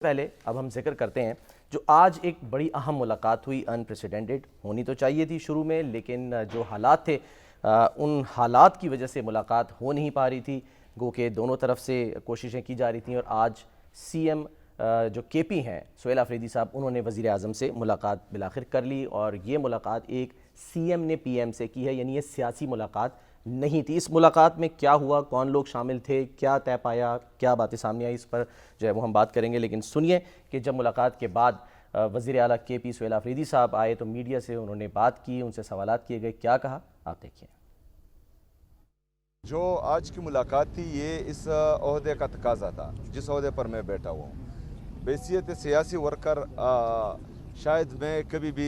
پہلے اب ہم ذکر کرتے ہیں جو آج ایک بڑی اہم ملاقات ہوئی، انپریسیڈنٹڈ ہونی تو چاہیے تھی شروع میں، لیکن جو حالات تھے ان حالات کی وجہ سے ملاقات ہو نہیں پا رہی تھی، گو کہ دونوں طرف سے کوششیں کی جا رہی تھیں۔ اور آج سی ایم جو کے پی ہیں سہیل آفریدی صاحب، انہوں نے وزیر اعظم سے ملاقات بالآخر کر لی، اور یہ ملاقات ایک سی ایم نے پی ایم سے کی ہے، یعنی یہ سیاسی ملاقات نہیں تھی۔ اس ملاقات میں کیا ہوا، کون لوگ شامل تھے، کیا طے پایا، کیا باتیں سامنے آئی، اس پر جو ہے وہ ہم بات کریں گے۔ لیکن سنیے کہ جب ملاقات کے بعد وزیر اعلیٰ کے پی سہیل آفریدی صاحب آئے تو میڈیا سے انہوں نے بات کی، ان سے سوالات کیے گئے، کیا کہا آپ دیکھیں۔ جو آج کی ملاقات تھی یہ اس عہدے کا تقاضا تھا جس عہدے پر میں بیٹھا ہوا ہوں۔ بحیثیت سیاسی ورکر شاید میں کبھی بھی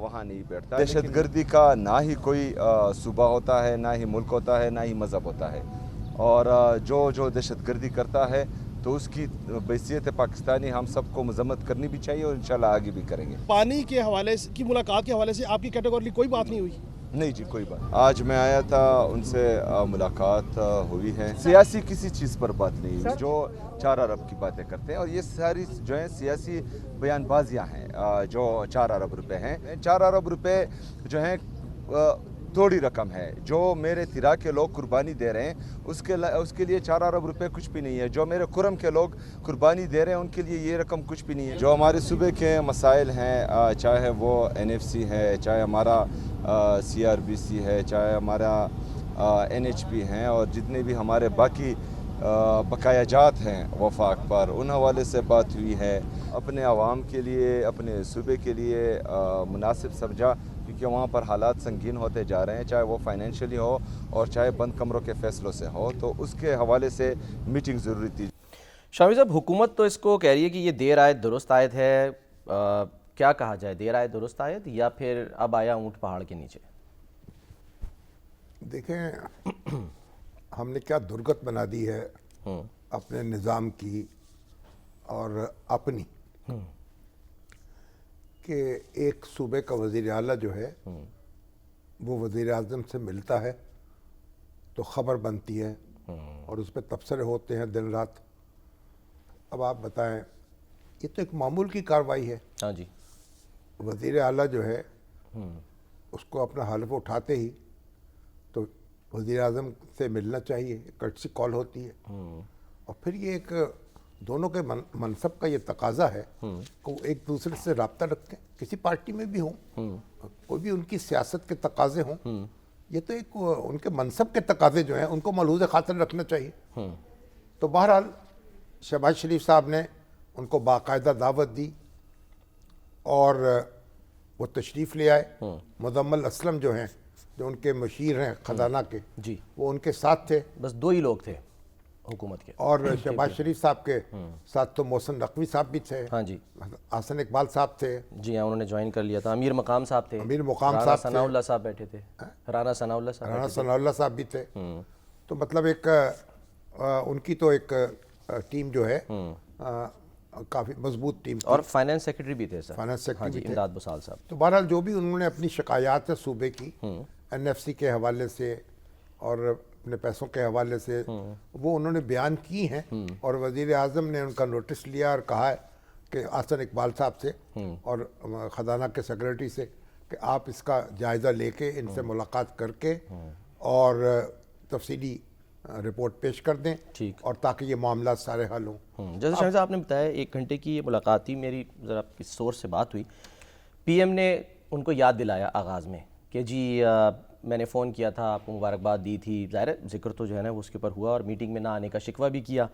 وہاں نہیں بیٹھتا۔ دہشت گردی کا نہ ہی کوئی صوبہ ہوتا ہے، نہ ہی ملک ہوتا ہے، نہ ہی مذہب ہوتا ہے، اور جو دہشت گردی کرتا ہے تو اس کی بحیثیت پاکستانی ہم سب کو مذمت کرنی بھی چاہیے، اور انشاءاللہ آگے بھی کریں گے۔ پانی کے حوالے کی ملاقات کے حوالے سے آپ کی کیٹیگوری کوئی بات نہیں ہوئی؟ نہیں جی، کوئی بات۔ آج میں آیا تھا، ان سے ملاقات ہوئی ہے، سیاسی کسی چیز پر بات نہیں ہوئی، جو 4 ارب کی باتیں کرتے ہیں، اور یہ ساری جو ہیں سیاسی بیان بازیاں ہیں۔ جو 4 ارب روپے ہیں، 4 ارب روپے جو ہیں تھوڑی رقم ہے، جو میرے تیرا کے لوگ قربانی دے رہے ہیں اس کے لیے 4 ارب روپے کچھ بھی نہیں ہے۔ جو میرے کرم کے لوگ قربانی دے رہے ہیں ان کے لیے یہ رقم کچھ بھی نہیں ہے۔ جو ہمارے صوبے کے مسائل ہیں، چاہے وہ NFC ہے، چاہے ہمارا CRBC ہے، چاہے ہمارا NHP ہیں، اور جتنے بھی ہمارے باقی بقایا جات ہیں وفاق پر، ان حوالے سے بات ہوئی ہے۔ اپنے عوام کے لیے، اپنے صوبے کے لیے مناسب سمجھا، کیونکہ وہاں پر حالات سنگین ہوتے جا رہے ہیں، چاہے وہ فائنینشلی ہو اور چاہے بند کمروں کے فیصلوں سے ہو، تو اس کے حوالے سے میٹنگ ضروری تھی۔ شامی صاحب، حکومت تو اس کو کہہ رہی ہے کہ یہ دیر آیت درست آیت ہے، کیا کہا جائے، دیر آیت درست آیت یا پھر اب آیا اونٹ پہاڑ کے نیچے؟ دیکھیں، ہم نے کیا درگت بنا دی ہے اپنے نظام کی اور اپنی، کہ ایک صوبے کا وزیر اعلیٰ جو ہے وہ وزیر اعظم سے ملتا ہے تو خبر بنتی ہے اور اس پہ تبصرے ہوتے ہیں دن رات۔ اب آپ بتائیں، یہ تو ایک معمول کی کارروائی ہے۔ ہاں جی، وزیر اعلیٰ جو ہے اس کو اپنا حلف اٹھاتے ہی تو وزیر اعظم سے ملنا چاہیے، کرٹسی کال ہوتی ہے، اور پھر یہ ایک دونوں کے منصب کا یہ تقاضا ہے کہ وہ ایک دوسرے سے رابطہ رکھیں، کسی پارٹی میں بھی ہوں، کوئی بھی ان کی سیاست کے تقاضے ہوں، یہ تو ایک ان کے منصب کے تقاضے جو ہیں ان کو ملحوظ خاطر رکھنا چاہیے۔ تو بہرحال شہباز شریف صاحب نے ان کو باقاعدہ دعوت دی اور وہ تشریف لے آئے۔ مزمل اسلم جو ہیں، جو ان کے مشیر ہیں خزانہ کے، جی، وہ ان کے ساتھ تھے، بس 2 ہی لوگ تھے حکومت کے، اور شہباز شریف صاحب کے ساتھ تو محسن نقوی صاحب بھی تھے، ہاں جی، حسن اقبال صاحب تھے، جی ہاں، انہوں نے جوائن کر لیا تھا، امیر مقام صاحب تھے، امیر مقام رانا صاحب تھے، ثناء اللہ صاحب بیٹھے تھے، رانا ثناء اللہ صاحب رانا بیٹھے تھے۔ ثناء اللہ صاحب بھی تھے۔ تو مطلب ایک ان کی تو ایک ٹیم جو ہے کافی مضبوط ٹیم تھی، اور فائنانس سیکرٹری بھی تھے سر، فائنانس ہاں سیکرٹری جی، بھی تھے۔ امداد بسال صاحب۔ تو بہرحال جو بھی انہوں نے اپنی شکایات ہے صوبے کی NFC کے حوالے سے اور اپنے پیسوں کے حوالے سے، وہ انہوں نے بیان کی ہیں، اور وزیر اعظم نے ان کا نوٹس لیا اور کہا ہے کہ حسن اقبال صاحب سے اور خزانہ کے سیکرٹری سے کہ آپ اس کا جائزہ لے کے ان سے ملاقات کر کے اور تفصیلی رپورٹ پیش کر دیں، ٹھیک، اور تاکہ یہ معاملات سارے حل ہوں۔ جیسے شاہد صاحب آپ نے بتایا 1 گھنٹے کی یہ ملاقات تھی، میری ذرا کسی سورس سے بات ہوئی، پی ایم نے ان کو یاد دلایا آغاز میں کہ جی میں نے فون کیا تھا، آپ کو مبارکباد دی تھی، ظاہر ہے ذکر تو جو ہے نا وہ اس کے اوپر ہوا، اور میٹنگ میں نہ آنے کا شکوہ بھی کیا،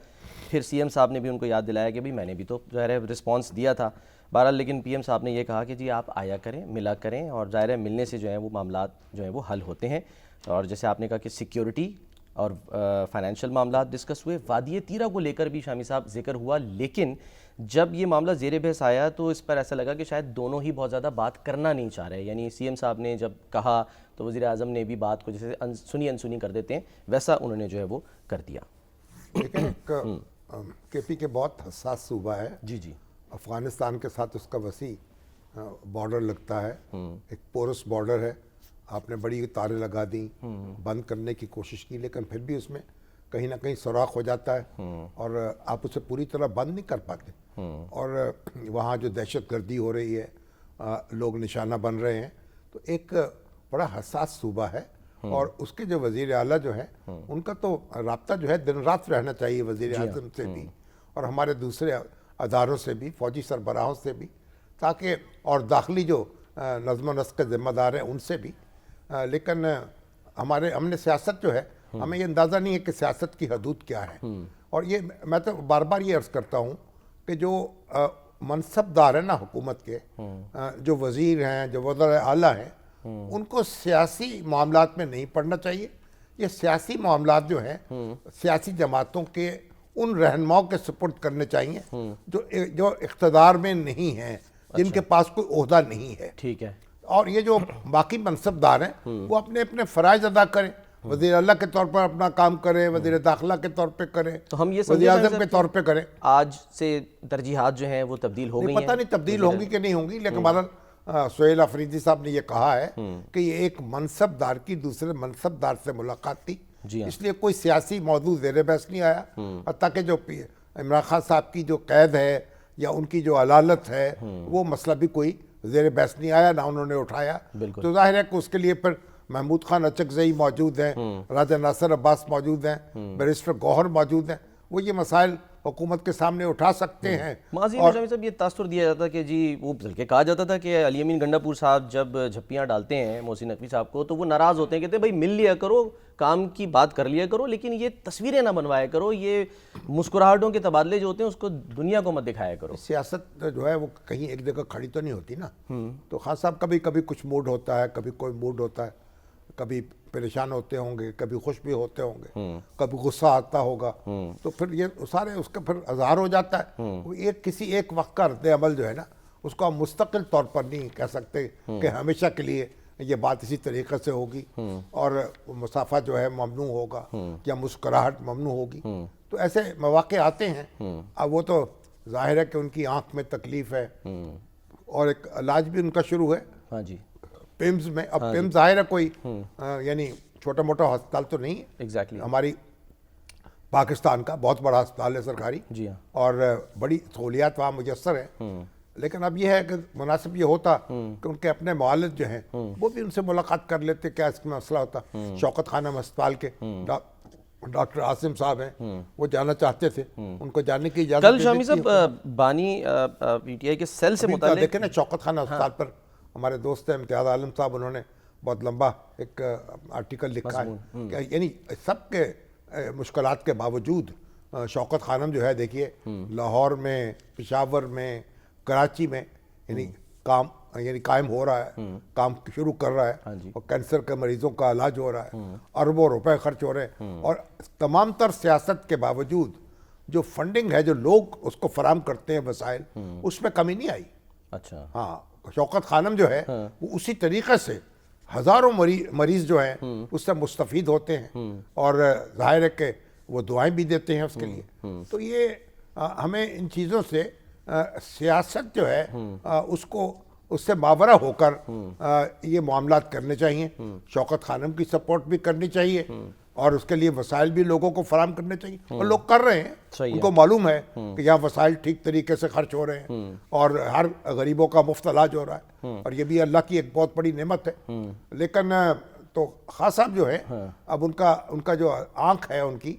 پھر سی ایم صاحب نے بھی ان کو یاد دلایا کہ بھئی میں نے بھی تو ظاہر ہے رسپانس دیا تھا بہرحال، لیکن پی ایم صاحب نے یہ کہا کہ جی آپ آیا کریں، ملا کریں، اور ظاہر ہے ملنے سے جو ہیں وہ معاملات جو ہیں وہ حل ہوتے ہیں۔ اور جیسے آپ نے کہا کہ سیکیورٹی اور فائنینشیل معاملات ڈسکس ہوئے، وادی تیرہ کو لے کر بھی شامی صاحب ذکر ہوا، لیکن جب یہ معاملہ زیر بحث آیا تو اس پر ایسا لگا کہ شاید دونوں ہی بہت زیادہ بات کرنا نہیں چاہ رہے، یعنی سی ایم صاحب نے جب کہا تو وزیر اعظم نے بھی بات کو جیسے سنی انسنی کر دیتے ہیں ویسا انہوں نے جو ہے وہ کر دیا۔ لیکن ایک KP کے بہت حساس صوبہ ہے، جی جی، افغانستان کے ساتھ اس کا وسیع بارڈر لگتا ہے، ایک پورس بارڈر ہے، آپ نے بڑی تاریں لگا دیں، بند کرنے کی کوشش کی، لیکن پھر بھی اس میں کہیں نہ کہیں سوراخ ہو جاتا ہے اور آپ اسے پوری طرح بند نہیں کر پاتے. اور وہاں جو دہشت گردی ہو رہی ہے، لوگ نشانہ بن رہے ہیں، تو ایک بڑا حساس صوبہ ہے. اور اس کے جو وزیر اعلیٰ جو ہیں ان کا تو رابطہ جو ہے دن رات رہنا چاہیے وزیر اعظم سے بھی اور ہمارے دوسرے اداروں سے بھی، فوجی سربراہوں سے بھی، تاکہ اور داخلی جو نظم و نسق کے ذمہ دار ہیں ان سے بھی. لیکن ہم نے سیاست جو ہے، ہمیں یہ اندازہ نہیں ہے کہ سیاست کی حدود کیا ہے. اور یہ میں تو بار بار یہ عرض کرتا ہوں کہ جو منصب دار ہیں نا حکومت کے، جو وزیر ہیں، جو وزراء اعلیٰ ہیں، ان کو سیاسی معاملات میں نہیں پڑنا چاہیے. یہ سیاسی معاملات جو ہیں سیاسی جماعتوں کے ان رہنماؤں کے سپرد کرنے چاہیے جو اقتدار میں نہیں ہیں، جن کے پاس کوئی عہدہ نہیں ہے. ٹھیک ہے. اور یہ جو باقی منصب دار ہیں وہ اپنے اپنے فرائض ادا کریں. وزیر اعلیٰ کے طور پر اپنا کام کریں، وزیر داخلہ کے طور پہ کریں، تو ہم یہ وزیر اعظم کے طور پہ کریں. آج سے ترجیحات جو ہیں وہ تبدیل ہو گئی ہیں. پتہ نہیں تبدیل ہوں گی کہ نہیں ہوں گی، لیکن بہرحال سہیل آفریدی صاحب نے یہ کہا ہے کہ یہ ایک منصب دار کی دوسرے منصب دار سے ملاقات تھی. اس لیے کوئی سیاسی موضوع زیر بحث نہیں آیا. حتیٰ کہ جو عمران خان صاحب کی جو قید ہے یا ان کی جو علالت ہے وہ مسئلہ بھی کوئی زیر بحث نہیں آیا، نہ انہوں نے اٹھایا. تو ظاہر ہے کہ اس کے لیے پھر محمود خان اچکزئی موجود ہیں، راجہ ناصر عباس موجود ہیں، بیرسٹر گوہر موجود ہیں. وہ یہ مسائل حکومت کے سامنے اٹھا سکتے ہیں. ماضی میں صاحب یہ تاثر دیا جاتا کہ جی وہ بلکہ کہا جاتا تھا کہ علی امین گنڈا پور صاحب جب جھپیاں ڈالتے ہیں محسن نقوی صاحب کو تو وہ ناراض ہوتے ہیں، کہتے ہیں بھائی مل لیا کرو، کام کی بات کر لیا کرو، لیکن یہ تصویریں نہ بنوایا کرو، یہ مسکراہٹوں کے تبادلے جو ہوتے ہیں اس کو دنیا کو مت دکھایا کرو. سیاست جو ہے وہ کہیں ایک جگہ کھڑی تو نہیں ہوتی نا. تو خان صاحب کبھی کبھی کچھ موڈ ہوتا ہے، کبھی کوئی موڈ ہوتا ہے، کبھی پریشان ہوتے ہوں گے، کبھی خوش بھی ہوتے ہوں گے، کبھی غصہ آتا ہوگا. تو پھر یہ سارے اس کا پھر اظہار ہو جاتا ہے. کسی ایک وقت کا رد عمل جو ہے نا اس کو ہم مستقل طور پر نہیں کہہ سکتے کہ ہمیشہ کے لیے یہ بات اسی طریقے سے ہوگی اور مسافہ جو ہے ممنوع ہوگا یا مسکراہٹ ممنوع ہوگی. تو ایسے مواقع آتے ہیں. اب وہ تو ظاہر ہے کہ ان کی آنکھ میں تکلیف ہے اور ایک علاج بھی ان کا شروع ہے. ہاں جی. پیمز میں. اب پیمز ظاہر ہے کوئی یعنی چھوٹا موٹا ہسپتال تو نہیں ہے. ایگزیکٹلی. ہماری پاکستان کا بہت بڑا ہسپتال ہے سرکاری. جی ہاں. اور بڑی سہولیات وہاں میسر ہیں. لیکن اب یہ ہے کہ مناسب یہ ہوتا کہ ان کے اپنے معالج جو ہیں وہ بھی ان سے ملاقات کر لیتے. کیا اس کا مسئلہ ہوتا؟ شوکت خانم ہسپتال کے ڈاکٹر عاصم صاحب ہیں، وہ جانا چاہتے تھے، ان کو جانے کی اجازت کل شامی صاحب بانی پی ٹی آئی کے سیل سے متعلق دیکھیں نا شوکت خانہ ہسپتال پر ہمارے دوست ہیں امتیاز عالم صاحب، انہوں نے بہت لمبا ایک آرٹیکل لکھا ہے کہ یعنی سب کے مشکلات کے باوجود شوکت خانم جو ہے دیکھیے لاہور میں، پشاور میں، کراچی میں یعنی قائم ہو رہا ہے، کام شروع کر رہا ہے اور کینسر کے مریضوں کا علاج ہو رہا ہے، اربوں روپے خرچ ہو رہے ہیں. اور تمام تر سیاست کے باوجود جو فنڈنگ ہے، جو لوگ اس کو فراہم کرتے ہیں وسائل، اس میں کمی نہیں آئی. اچھا. ہاں شوکت خانم جو ہے وہ اسی طریقے سے ہزاروں مریض جو ہیں اس سے مستفید ہوتے ہیں اور ظاہر ہے کہ وہ دعائیں بھی دیتے ہیں اس کے لیے. تو یہ ہمیں ان چیزوں سے سیاست جو ہے اس سے ماورا ہو کر یہ معاملات کرنے چاہیے. شوکت خانم کی سپورٹ بھی کرنی چاہیے اور اس کے لیے وسائل بھی لوگوں کو فراہم کرنے چاہیے. اور لوگ کر رہے ہیں، ان کو معلوم ہے کہ یہاں وسائل ٹھیک طریقے سے خرچ ہو رہے ہیں اور ہر غریبوں کا مفت علاج ہو رہا ہے اور یہ بھی اللہ کی ایک بہت بڑی نعمت ہے. لیکن تو خان صاحب جو ہے اب ان کا جو آنکھ ہے ان کی